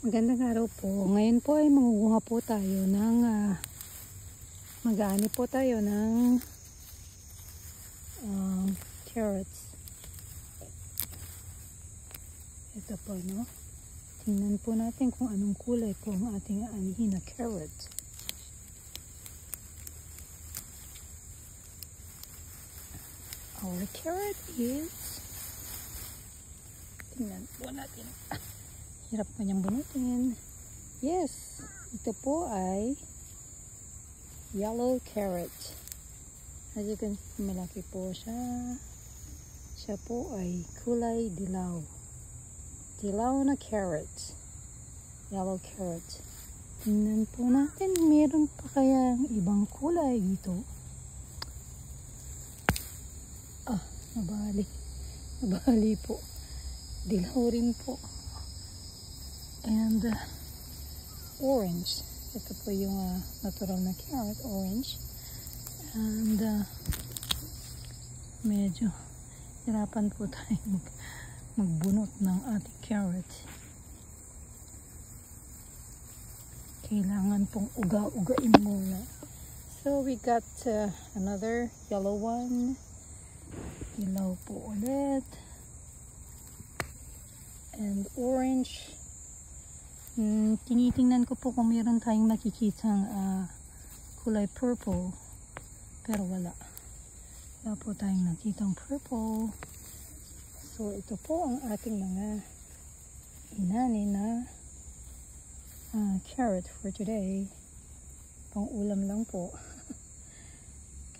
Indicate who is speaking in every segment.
Speaker 1: Magandang araw po. Ngayon po ay mangunguha po tayo ng mag-aani po tayo ng carrots. Ito po, no? Tingnan po natin kung anong kulay po ang ating aanihin na carrot. Our carrot is, tingnan po natin. Hirap pa niyang bunutin. Yes, ito po ay yellow carrot. As you can see, malaki po siya. Siya po ay kulay dilaw. Dilaw na carrot. Yellow carrot. Tingnan po natin, meron pa kayang ibang kulay dito. Nabali. Nabali po. Dilaw rin po. And orange. Ito po yung natural na carrot, orange. And medyo hirapan po tayo magbunot ng ating carrot. Kailangan pong uga-ugain muna. So we got another yellow one. Ilaw po ulit. And orange. Tinitingnan ko po kung meron tayong makikitang kulay purple, pero wala po tayong nakitang purple. So ito po ang ating mga inani na carrot for today. Pang ulam lang po.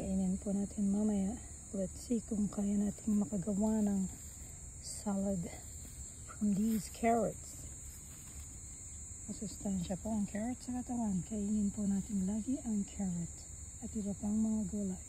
Speaker 1: Kainin po natin mamaya. Let's see kung kaya natin makagawa ng salad from these carrots. Masustansya po ang carrot sa katawan. Kainin po natin lagi ang carrot at iba pang mga gulay.